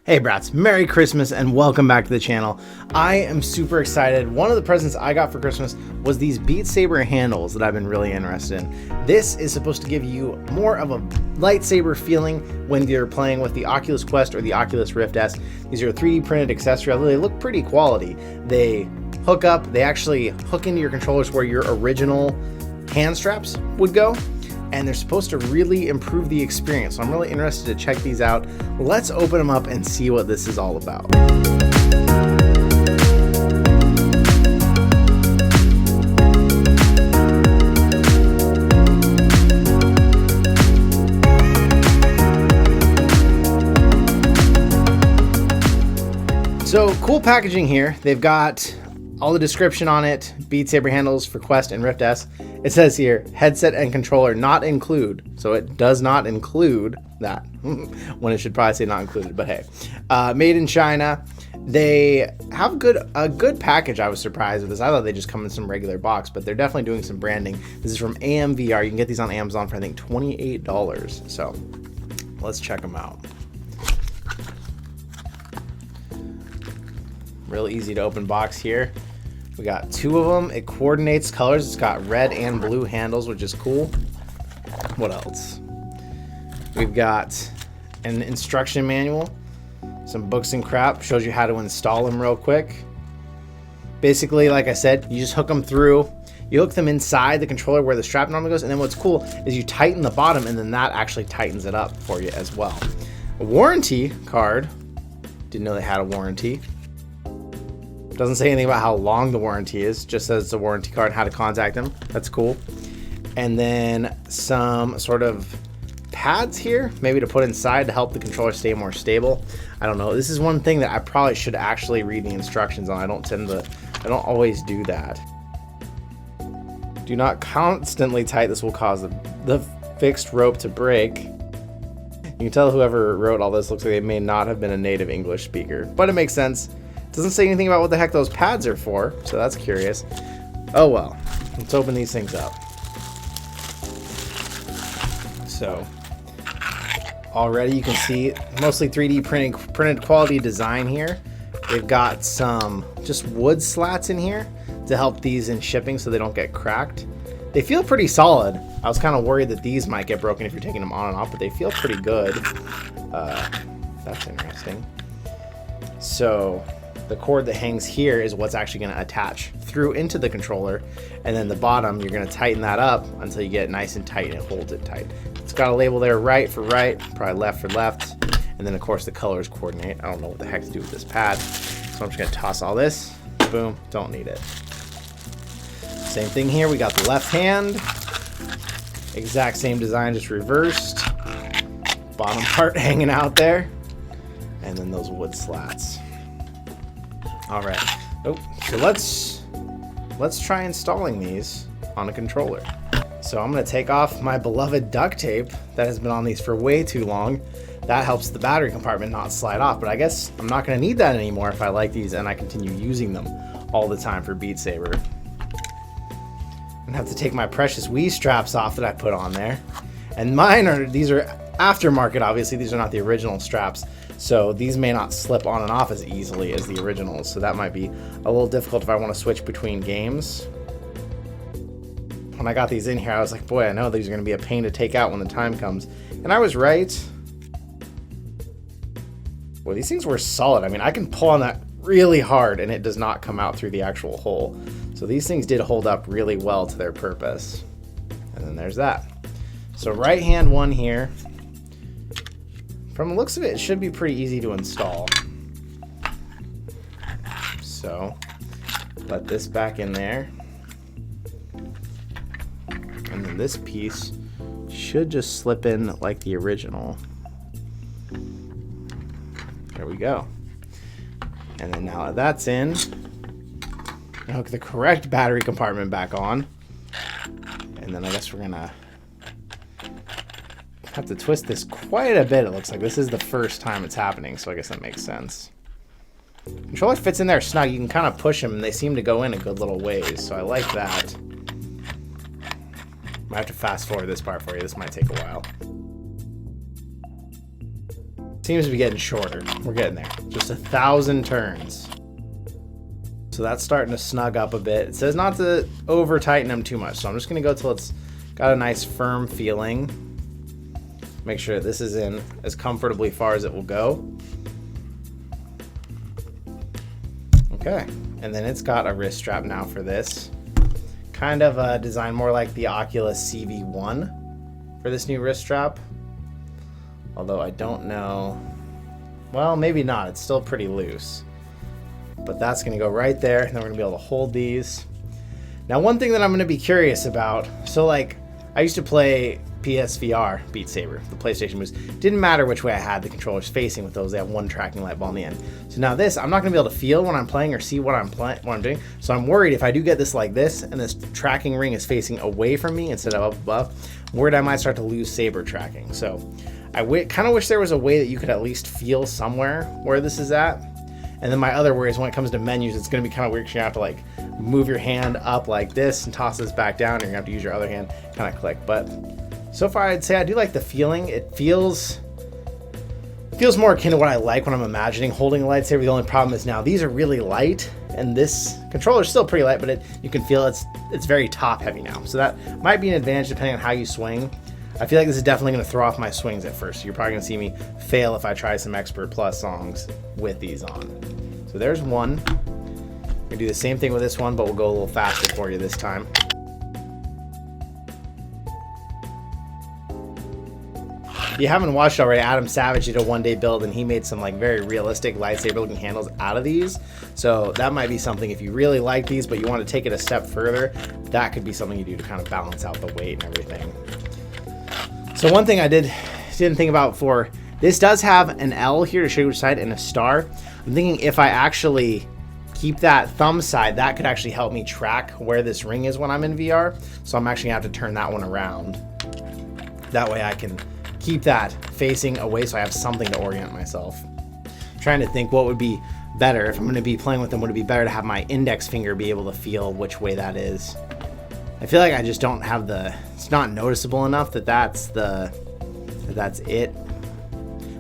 Hey brats, Merry Christmas and welcome back to the channel. I am super excited. One of the presents I got for Christmas was these Beat Saber handles that I've been really interested in. This is supposed to give you more of a lightsaber feeling when you're playing with the Oculus Quest or the Oculus Rift S. These are a 3D printed accessory, although they look pretty quality. They hook up, they actually hook into your controllers where your original hand straps would go. And they're supposed to really improve the experience. So I'm really interested to check these out. Let's open them up and see what this is all about. So cool packaging here. They've got all the description on it, Beat Saber handles for Quest and Rift S. It says here, headset and controller not include. So it does not include that, when it should probably say not included, but hey. Made in China. They have a good package. I was surprised with this. I thought they just come in some regular box, but they're definitely doing some branding. This is from AMVR. You can get these on Amazon for I think $28. So let's check them out. Real easy to open box here. We got two of them. It coordinates colors. It's got red and blue handles, which is cool. What else? We've got an instruction manual, some books and crap. Shows you how to install them real quick. Basically, like I said, you just hook them through. You hook them inside the controller where the strap normally goes, and then what's cool is you tighten the bottom, and then that actually tightens it up for you as well. A warranty card. Didn't know they had a warranty. Doesn't say anything about how long the warranty is, just says it's a warranty card and how to contact them. That's cool. And then some sort of pads here, maybe to put inside to help the controller stay more stable. I don't know. This is one thing that I probably should actually read the instructions on. I don't always do that. Do not constantly tighten. This will cause the fixed rope to break. You can tell whoever wrote all this looks like they may not have been a native English speaker, but it makes sense. Doesn't say anything about what the heck those pads are for, so that's curious. Oh well, let's open these things up. So, already you can see mostly 3D printed quality design here. They've got some just wood slats in here to help these in shipping so they don't get cracked. They feel pretty solid. I was kind of worried that these might get broken if you're taking them on and off, but they feel pretty good. That's interesting. So, the cord that hangs here is what's actually going to attach through into the controller, and then the bottom you're going to tighten that up until you get it nice and tight and it holds it tight. It's got a label there, right for right, probably left for left, and then of course the colors coordinate. I don't know what the heck to do with this pad, so I'm just going to toss all this. Boom, don't need it. Same thing here, we got the left hand, exact same design, just reversed. Bottom part hanging out there, and then those wood slats. All right, so let's try installing these on a controller. So I'm gonna take off my beloved duct tape that has been on these for way too long. That helps the battery compartment not slide off, but I guess I'm not gonna need that anymore if I like these and I continue using them all the time for Beat Saber. I'm gonna have to take my precious Wii straps off that I put on there. And these are aftermarket, obviously, these are not the original straps. So these may not slip on and off as easily as the originals. So that might be a little difficult if I want to switch between games. When I got these in here, I was like, boy, I know these are going to be a pain to take out when the time comes. And I was right. Well, these things were solid. I mean, I can pull on that really hard and it does not come out through the actual hole. So these things did hold up really well to their purpose. And then there's that. So right hand one here. From the looks of it, it should be pretty easy to install. So, let this back in there. And then this piece should just slip in like the original. There we go. And then now that that's in, I hook the correct battery compartment back on. And then I guess we're gonna have to twist this quite a bit. It looks like this is the first time it's happening, so I guess that makes sense. Controller fits in there snug. You can kind of push them and they seem to go in a good little ways, so I like that. Might have to fast forward this part for you. This might take a while. Seems to be getting shorter. We're getting there. Just 1,000 turns. So that's starting to snug up a bit. It says not to over tighten them too much. So I'm just gonna go till it's got a nice firm feeling. Make sure this is in as comfortably far as it will go. Okay, and then it's got a wrist strap now for this. Kind of designed more like the Oculus CV1 for this new wrist strap. Although I don't know, well, maybe not, it's still pretty loose. But that's gonna go right there, and then we're gonna be able to hold these. Now one thing that I'm gonna be curious about, so like, I used to play PSVR, Beat Saber, the PlayStation moves. Didn't matter which way I had the controllers facing with those, they have one tracking light ball on the end. So now this, I'm not gonna be able to feel when I'm playing or see what I'm doing. So I'm worried if I do get this like this, and this tracking ring is facing away from me instead of up above, I'm worried I might start to lose Saber tracking. So I kind of wish there was a way that you could at least feel somewhere where this is at. And then my other worry is when it comes to menus, it's going to be kind of weird because you have to like move your hand up like this and toss this back down, and you're going to have to use your other hand, kind of click. But so far I'd say I do like the feeling. It feels more akin to what I like when I'm imagining holding a lightsaber. The only problem is now these are really light, and this controller is still pretty light, but you can feel it's very top heavy now. So that might be an advantage depending on how you swing. I feel like this is definitely going to throw off my swings at first. You're probably going to see me fail if I try some Expert Plus songs with these on. So there's one. We're going to do the same thing with this one, but we'll go a little faster for you this time. If you haven't watched already, Adam Savage did a one-day build, and he made some like very realistic lightsaber-looking handles out of these. So that might be something, if you really like these, but you want to take it a step further, that could be something you do to kind of balance out the weight and everything. So one thing I didn't think about before, this does have an L here to show you which side and a star. I'm thinking if I actually keep that thumb side, that could actually help me track where this ring is when I'm in VR. So I'm actually gonna have to turn that one around. That way I can keep that facing away so I have something to orient myself. I'm trying to think what would be better. If I'm gonna be playing with them, would it be better to have my index finger be able to feel which way that is? I feel like I just don't have it's not noticeable enough that's it.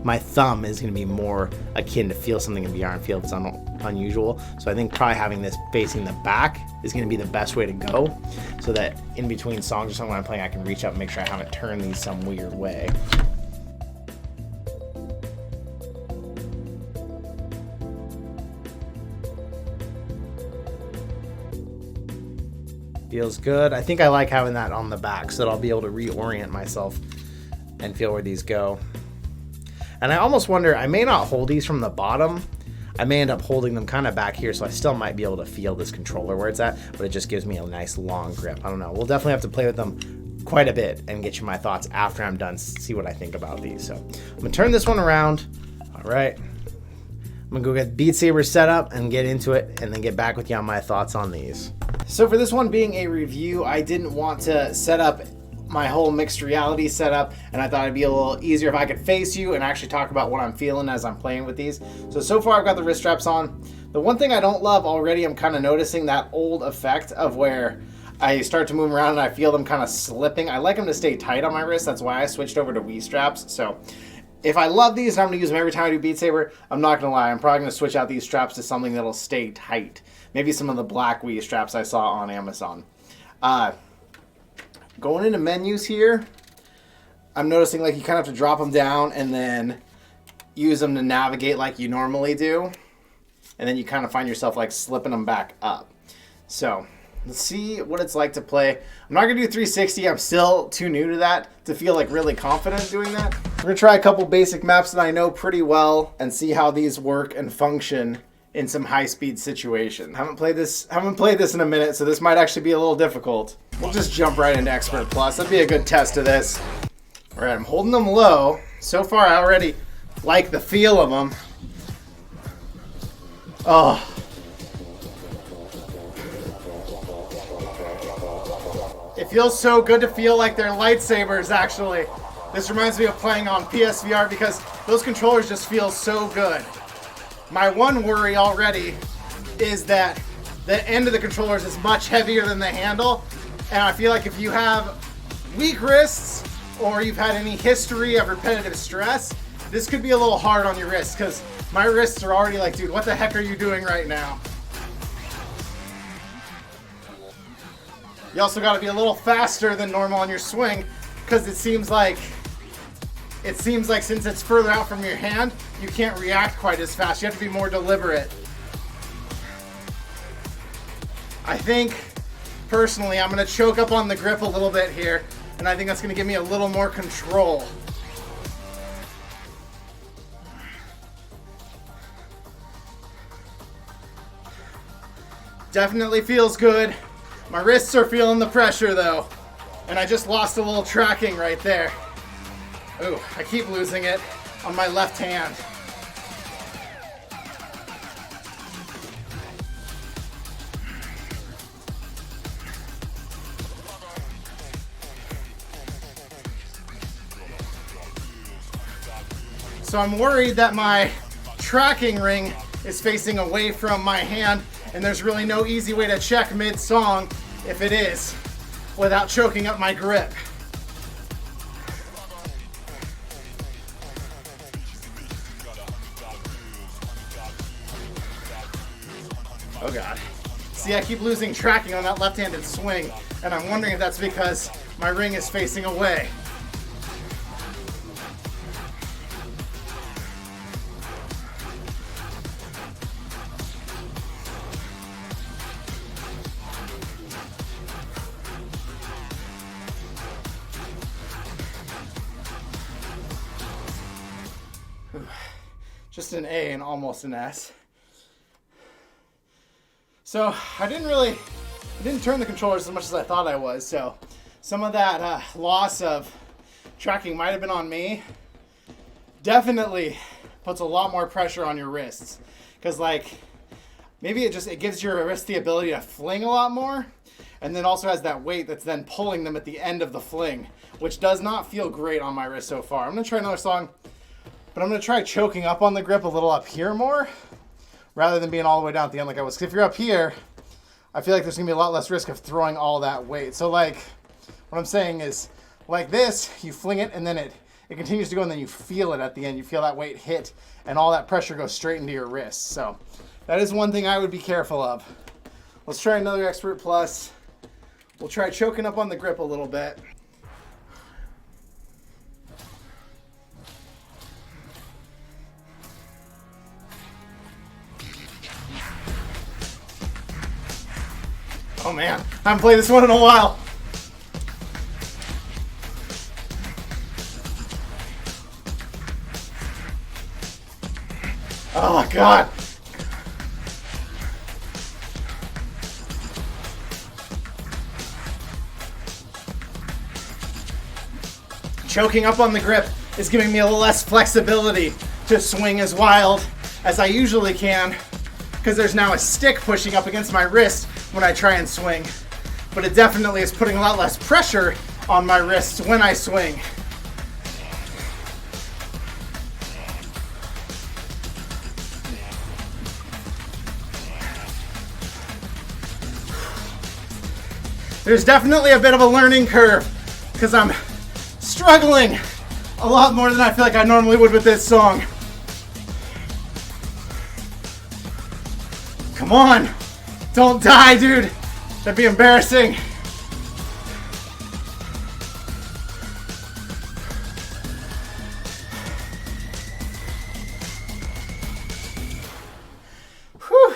My thumb is going to be more akin to feel something in VR and feel if it's unusual. So I think probably having this facing the back is going to be the best way to go, so that in between songs or something when I'm playing, I can reach up and make sure I haven't turned these some weird way. Feels good. I think I like having that on the back so that I'll be able to reorient myself and feel where these go. And I almost wonder, I may not hold these from the bottom. I may end up holding them kind of back here, so I still might be able to feel this controller where it's at, but it just gives me a nice long grip. I don't know. We'll definitely have to play with them quite a bit and get you my thoughts after I'm done, see what I think about these. So I'm gonna turn this one around. All right. I'm gonna go get Beat Saber set up and get into it, and then get back with you on my thoughts on these. So for this one being a review, I didn't want to set up my whole mixed reality setup, and I thought it'd be a little easier if I could face you and actually talk about what I'm feeling as I'm playing with these. So far I've got the wrist straps on. The one thing I don't love already, I'm kind of noticing that old effect of where I start to move around and I feel them kind of slipping. I like them to stay tight on my wrist. That's why I switched over to Wii straps. So if I love these and I'm gonna use them every time I do Beat Saber, I'm not gonna lie, I'm probably gonna switch out these straps to something that'll stay tight. Maybe some of the black Wii straps I saw on Amazon. Going into menus here, I'm noticing like you kind of have to drop them down and then use them to navigate like you normally do. And then you kind of find yourself like slipping them back up. So let's see what it's like to play. I'm not gonna do 360. I'm still too new to that to feel like really confident doing that. We're gonna try a couple basic maps that I know pretty well and see how these work and function in some high-speed situation. Haven't played this in a minute, so this might actually be a little difficult. We'll just jump right into Expert Plus. That'd be a good test of this. All right, I'm holding them low. So far, I already like the feel of them. Oh. It feels so good to feel like they're lightsabers, actually. This reminds me of playing on PSVR because those controllers just feel so good. My one worry already is that the end of the controllers is much heavier than the handle, and I feel like if you have weak wrists or you've had any history of repetitive stress, this could be a little hard on your wrists because my wrists are already like, dude, what the heck are you doing right now? You also got to be a little faster than normal on your swing because it seems like since it's further out from your hand, you can't react quite as fast. You have to be more deliberate. I think, personally, I'm going to choke up on the grip a little bit here, and I think that's going to give me a little more control. Definitely feels good. My wrists are feeling the pressure though, and I just lost a little tracking right there. Ooh, I keep losing it on my left hand. So I'm worried that my tracking ring is facing away from my hand, and there's really no easy way to check mid-song if it is without choking up my grip. Oh God. See, I keep losing tracking on that left-handed swing, and I'm wondering if that's because my ring is facing away. Just an A and almost an S. So I didn't turn the controllers as much as I thought I was. So some of that loss of tracking might have been on me. Definitely puts a lot more pressure on your wrists, because like maybe it gives your wrist the ability to fling a lot more, and then also has that weight that's then pulling them at the end of the fling, which does not feel great on my wrist so far. I'm gonna try another song. But I'm going to try choking up on the grip a little up here more rather than being all the way down at the end like I was. 'Cause if you're up here, I feel like there's going to be a lot less risk of throwing all that weight. So like what I'm saying is like this, you fling it and then it continues to go and then you feel it at the end. You feel that weight hit and all that pressure goes straight into your wrists. So that is one thing I would be careful of. Let's try another Expert Plus. We'll try choking up on the grip a little bit. Oh man, I haven't played this one in a while. Oh God. Choking up on the grip is giving me a little less flexibility to swing as wild as I usually can, because there's now a stick pushing up against my wrist when I try and swing. But it definitely is putting a lot less pressure on my wrists when I swing. There's definitely a bit of a learning curve because I'm struggling a lot more than I feel like I normally would with this song. Come on. Don't die, dude. That'd be embarrassing. Whew.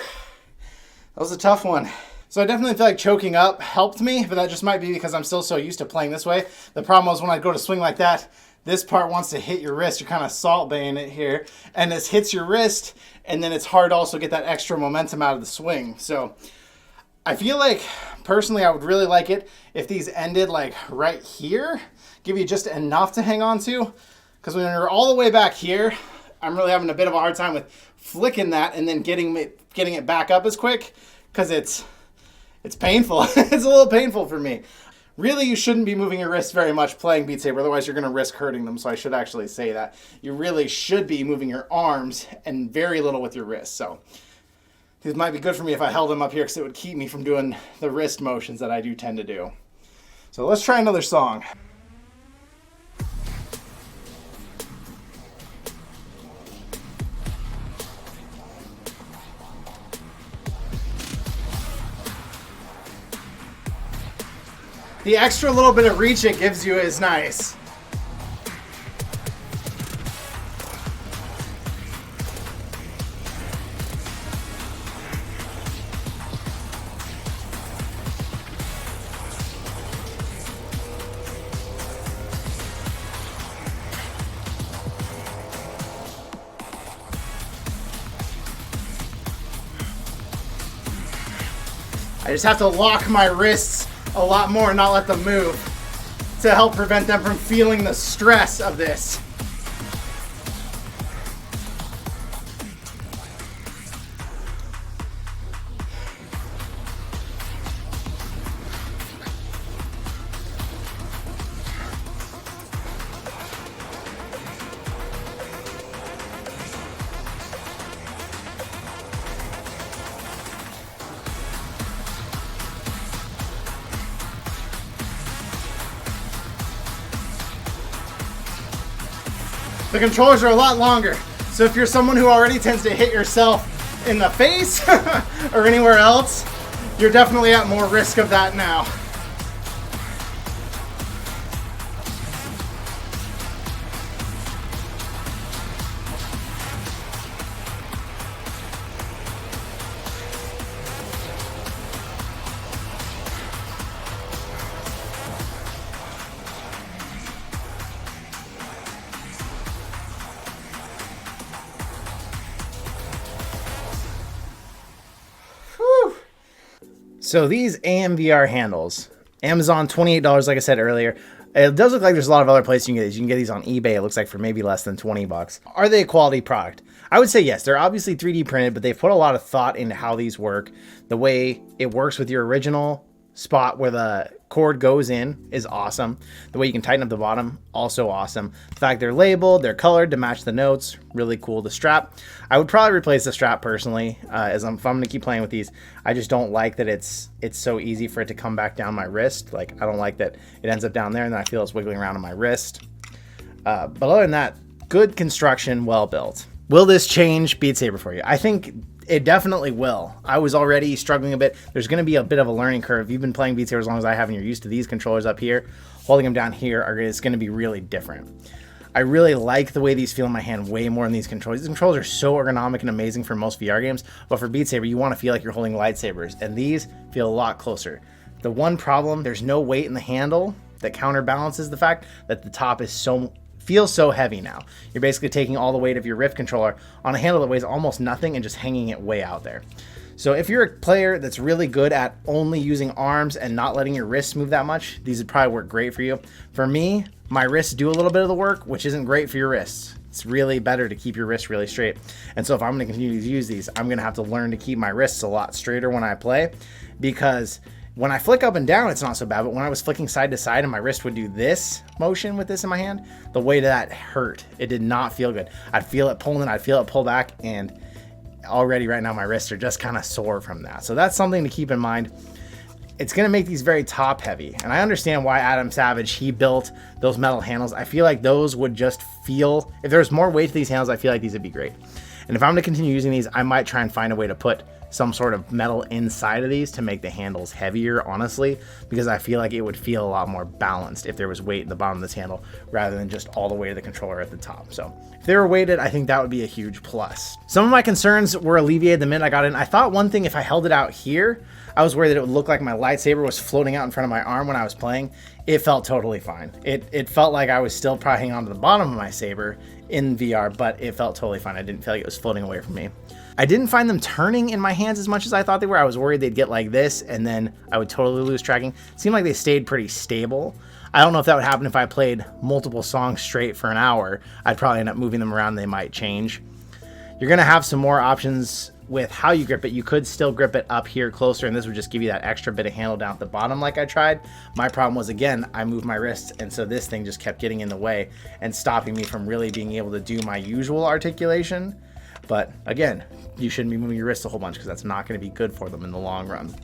That was a tough one. So I definitely feel like choking up helped me, but that just might be because I'm still so used to playing this way. The problem was when I go to swing like that, this part wants to hit your wrist. You're kind of salt baying it here, and this hits your wrist, and then it's hard to also get that extra momentum out of the swing. So I feel like, personally, I would really like it if these ended like right here, give you just enough to hang on to, because when you're all the way back here, I'm really having a bit of a hard time with flicking that and then getting it back up as quick, because it's painful. It's a little painful for me. Really, you shouldn't be moving your wrists very much playing Beat Saber, otherwise you're going to risk hurting them, so I should actually say that. You really should be moving your arms and very little with your wrists. So this might be good for me if I held them up here because it would keep me from doing the wrist motions that I do tend to do. So let's try another song. The extra little bit of reach it gives you is nice. I just have to lock my wrists a lot more and not let them move to help prevent them from feeling the stress of this. The controllers are a lot longer, so if you're someone who already tends to hit yourself in the face or anywhere else, you're definitely at more risk of that now. So these AMVR handles, Amazon, $28, like I said earlier. It does look like there's a lot of other places you can get these. You can get these on eBay, it looks like, for maybe less than 20 bucks. Are they a quality product? I would say yes. They're obviously 3D printed, but they've put a lot of thought into how these work. The way it works with your original spot where the cord goes in is awesome. The way you can tighten up the bottom, also awesome. The fact they're labeled, they're colored to match the notes, really cool. The strap, I would probably replace the strap personally, if I'm going to keep playing with these. I just don't like that it's so easy for it to come back down my wrist. Like, I don't like that it ends up down there and then I feel it's wiggling around on my wrist. But other than that, good construction, well built. Will this change Beat Saber for you? I think it definitely will. I was already struggling a bit. There's going to be a bit of a learning curve. You've been playing Beat Saber as long as I have, and you're used to these controllers up here. Holding them down here is going to be really different. I really like the way these feel in my hand way more than these controllers. These controllers are so ergonomic and amazing for most VR games, but for Beat Saber, you want to feel like you're holding lightsabers, and these feel a lot closer. The one problem, there's no weight in the handle that counterbalances the fact that the top is feels so heavy now. You're basically taking all the weight of your Rift controller on a handle that weighs almost nothing and just hanging it way out there. So if you're a player that's really good at only using arms and not letting your wrists move that much, these would probably work great for you. For me, my wrists do a little bit of the work, which isn't great for your wrists. It's really better to keep your wrists really straight. And so if I'm going to continue to use these, I'm going to have to learn to keep my wrists a lot straighter when I play, because when I flick up and down, it's not so bad, but when I was flicking side to side and my wrist would do this motion with this in my hand, the way that hurt. It did not feel good. I'd feel it pulling, I'd feel it pull back, and already right now my wrists are just kind of sore from that. So that's something to keep in mind. It's going to make these very top heavy, and I understand why Adam Savage, he built those metal handles. I feel like those would just feel, if there's more weight to these handles, I feel like these would be great. And if I'm going to continue using these, I might try and find a way to put some sort of metal inside of these to make the handles heavier, honestly, because I feel like it would feel a lot more balanced if there was weight in the bottom of this handle rather than just all the weight of the controller at the top. So if they were weighted, I think that would be a huge plus. Some of my concerns were alleviated the minute I got in. I thought one thing, if I held it out here, I was worried that it would look like my lightsaber was floating out in front of my arm when I was playing. It felt totally fine. It felt like I was still probably hanging on to the bottom of my saber in VR, but it felt totally fine. I didn't feel like it was floating away from me. I didn't find them turning in my hands as much as I thought they were. I was worried they'd get like this and then I would totally lose tracking. It seemed like they stayed pretty stable. I don't know if that would happen if I played multiple songs straight for an hour. I'd probably end up moving them around. They might change. You're going to have some more options with how you grip it. You could still grip it up here closer, and this would just give you that extra bit of handle down at the bottom like I tried. My problem was, again, I moved my wrists, and so this thing just kept getting in the way and stopping me from really being able to do my usual articulation. But again, you shouldn't be moving your wrists a whole bunch because that's not going to be good for them in the long run.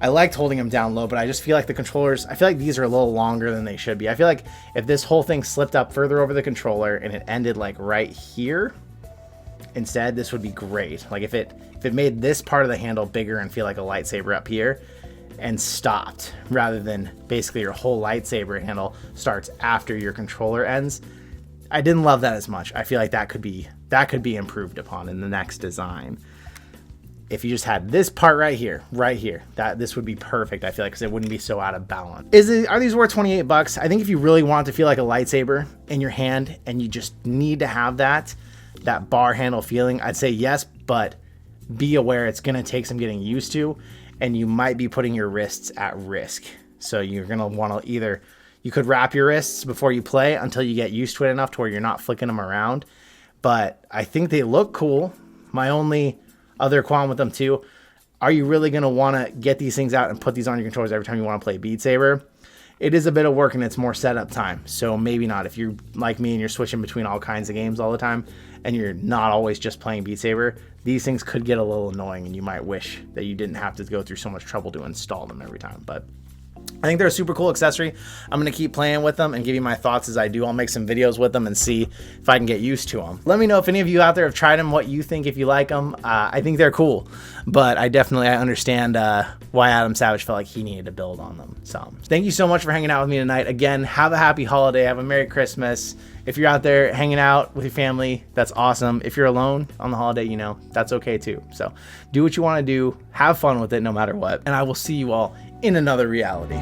I liked holding them down low, but I just feel like the controllers, I feel like these are a little longer than they should be. I feel like if this whole thing slipped up further over the controller and it ended like right here, instead, this would be great. Like if it made this part of the handle bigger and feel like a lightsaber up here, and stopped, rather than basically your whole lightsaber handle starts after your controller ends. I didn't love that as much. I feel like that could be improved upon in the next design. If you just had this part right here, that this would be perfect. I feel like, because it wouldn't be so out of balance. Are these worth 28 bucks? I think if you really want to feel like a lightsaber in your hand and you just need to have that bar handle feeling, I'd say yes, but be aware it's going to take some getting used to, and you might be putting your wrists at risk. So you're going to want to you could wrap your wrists before you play until you get used to it enough to where you're not flicking them around. But I think they look cool. My only other qualm with them too, are you really going to want to get these things out and put these on your controllers every time you want to play Beat Saber? It is a bit of work and it's more setup time. So maybe not. If you're like me and you're switching between all kinds of games all the time and you're not always just playing Beat Saber, these things could get a little annoying and you might wish that you didn't have to go through so much trouble to install them every time. But I think they're a super cool accessory. I'm going to keep playing with them and give you my thoughts as I do. I'll make some videos with them and see if I can get used to them. Let me know if any of you out there have tried them, what you think, if you like them. I think they're cool, but I understand why Adam Savage felt like he needed to build on them. So thank you so much for hanging out with me tonight. Again, have a happy holiday. Have a Merry Christmas. If you're out there hanging out with your family, that's awesome. If you're alone on the holiday, that's okay too. So do what you want to do. Have fun with it no matter what. And I will see you all in another reality.